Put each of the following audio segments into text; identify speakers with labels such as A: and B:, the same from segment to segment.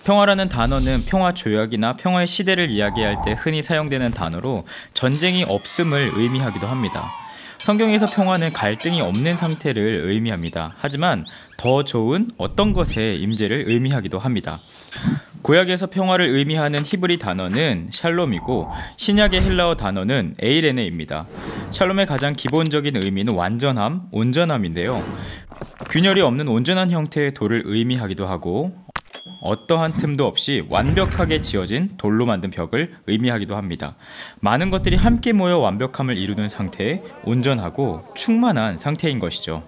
A: 평화라는 단어는 평화 조약이나 평화의 시대를 이야기할 때 흔히 사용되는 단어로 전쟁이 없음을 의미하기도 합니다. 성경에서 평화는 갈등이 없는 상태를 의미합니다. 하지만 더 좋은 어떤 것의 임재를 의미하기도 합니다. 구약에서 평화를 의미하는 히브리 단어는 샬롬이고 신약의 헬라어 단어는 에이레네입니다. 샬롬의 가장 기본적인 의미는 완전함, 온전함인데요. 균열이 없는 온전한 형태의 돌을 의미하기도 하고 어떠한 틈도 없이 완벽하게 지어진 돌로 만든 벽을 의미하기도 합니다. 많은 것들이 함께 모여 완벽함을 이루는 상태에 온전하고 충만한 상태인 것이죠.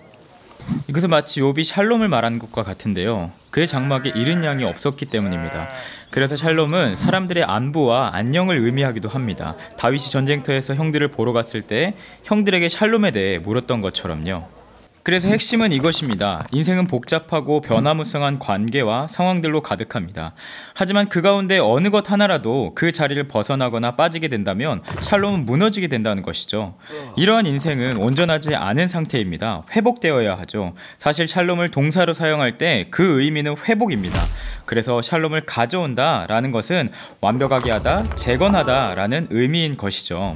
A: 이것은 마치 욥이 샬롬을 말하는 것과 같은데요. 그의 장막에 이른 양이 없었기 때문입니다. 그래서 샬롬은 사람들의 안부와 안녕을 의미하기도 합니다. 다윗이 전쟁터에서 형들을 보러 갔을 때 형들에게 샬롬에 대해 물었던 것처럼요. 그래서 핵심은 이것입니다. 인생은 복잡하고 변화무쌍한 관계와 상황들로 가득합니다. 하지만 그 가운데 어느 것 하나라도 그 자리를 벗어나거나 빠지게 된다면 샬롬은 무너지게 된다는 것이죠. 이러한 인생은 온전하지 않은 상태입니다. 회복되어야 하죠. 사실 샬롬을 동사로 사용할 때 그 의미는 회복입니다. 그래서 샬롬을 가져온다 라는 것은 완벽하게 하다, 재건하다 라는 의미인 것이죠.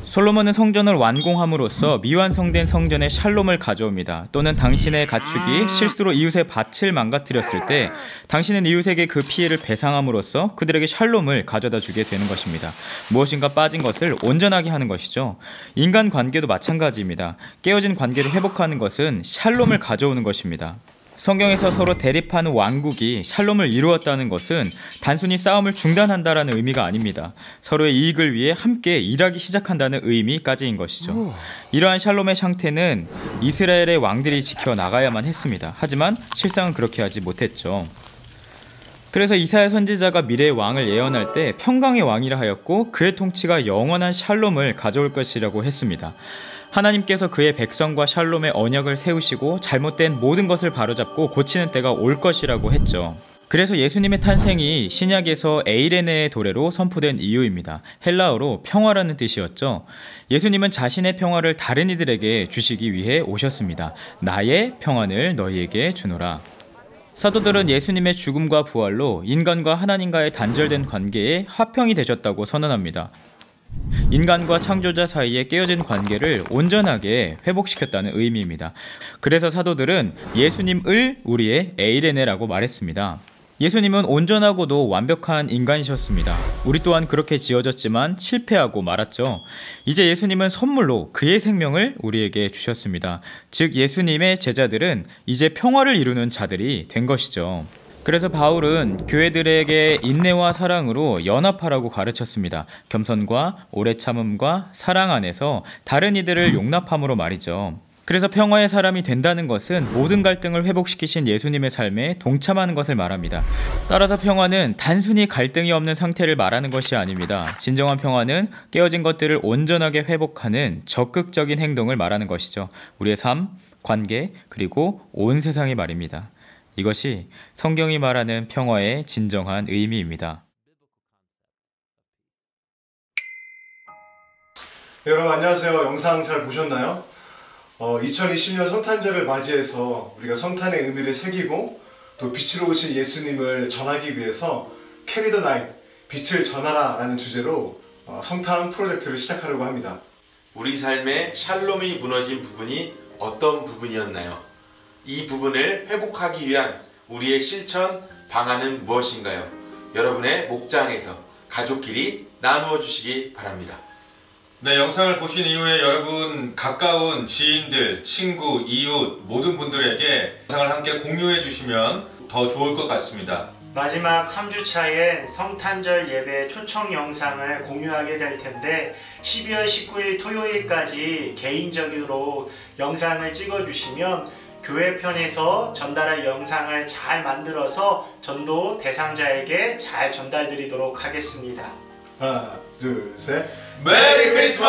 A: 솔로몬은 성전을 완공함으로써 미완성된 성전에 샬롬을 가져옵니다. 또는 당신의 가축이 실수로 이웃의 밭을 망가뜨렸을 때 당신은 이웃에게 그 피해를 배상함으로써 그들에게 샬롬을 가져다 주게 되는 것입니다. 무엇인가 빠진 것을 온전하게 하는 것이죠. 인간 관계도 마찬가지입니다. 깨어진 관계를 회복하는 것은 샬롬을 가져오는 것입니다. 성경에서 서로 대립하는 왕국이 샬롬을 이루었다는 것은 단순히 싸움을 중단한다라는 의미가 아닙니다. 서로의 이익을 위해 함께 일하기 시작한다는 의미까지인 것이죠. 이러한 샬롬의 상태는 이스라엘의 왕들이 지켜나가야만 했습니다. 하지만 실상은 그렇게 하지 못했죠. 그래서 이사야 선지자가 미래의 왕을 예언할 때 평강의 왕이라 하였고 그의 통치가 영원한 샬롬을 가져올 것이라고 했습니다. 하나님께서 그의 백성과 샬롬의 언약을 세우시고 잘못된 모든 것을 바로잡고 고치는 때가 올 것이라고 했죠. 그래서 예수님의 탄생이 신약에서 에이레네의 도래로 선포된 이유입니다. 헬라어로 평화라는 뜻이었죠. 예수님은 자신의 평화를 다른 이들에게 주시기 위해 오셨습니다. 나의 평안을 너희에게 주노라. 사도들은 예수님의 죽음과 부활로 인간과 하나님과의 단절된 관계에 화평이 되셨다고 선언합니다. 인간과 창조자 사이에 깨어진 관계를 온전하게 회복시켰다는 의미입니다. 그래서 사도들은 예수님을 우리의 에이레네라고 말했습니다. 예수님은 온전하고도 완벽한 인간이셨습니다. 우리 또한 그렇게 지어졌지만 실패하고 말았죠. 이제 예수님은 선물로 그의 생명을 우리에게 주셨습니다. 즉 예수님의 제자들은 이제 평화를 이루는 자들이 된 것이죠. 그래서 바울은 교회들에게 인내와 사랑으로 연합하라고 가르쳤습니다. 겸손과 오래 참음과 사랑 안에서 다른 이들을 용납함으로 말이죠. 그래서 평화의 사람이 된다는 것은 모든 갈등을 회복시키신 예수님의 삶에 동참하는 것을 말합니다. 따라서 평화는 단순히 갈등이 없는 상태를 말하는 것이 아닙니다. 진정한 평화는 깨어진 것들을 온전하게 회복하는 적극적인 행동을 말하는 것이죠. 우리의 삶, 관계, 그리고 온 세상의 말입니다. 이것이 성경이 말하는 평화의 진정한 의미입니다.
B: 여러분 안녕하세요. 영상 잘 보셨나요? 2020년 성탄절을 맞이해서 우리가 성탄의 의미를 새기고 또 빛으로 오신 예수님을 전하기 위해서 Carry the Night, 빛을 전하라 라는 주제로 성탄 프로젝트를 시작하려고 합니다.
C: 우리 삶에 샬롬이 무너진 부분이 어떤 부분이었나요? 이 부분을 회복하기 위한 우리의 실천 방안은 무엇인가요? 여러분의 목장에서 가족끼리 나누어 주시기 바랍니다.
D: 네, 영상을 보신 이후에 여러분 가까운 지인들, 친구, 이웃 모든 분들에게 영상을 함께 공유해 주시면 더 좋을 것 같습니다.
E: 마지막 3주차에 성탄절 예배 초청 영상을 공유하게 될 텐데 12월 19일 토요일까지 개인적으로 영상을 찍어주시면 교회편에서 전달할 영상을 잘 만들어서 전도 대상자에게 잘 전달드리도록 하겠습니다.
B: 하나, 둘, 셋.
D: 메리 크리스마스!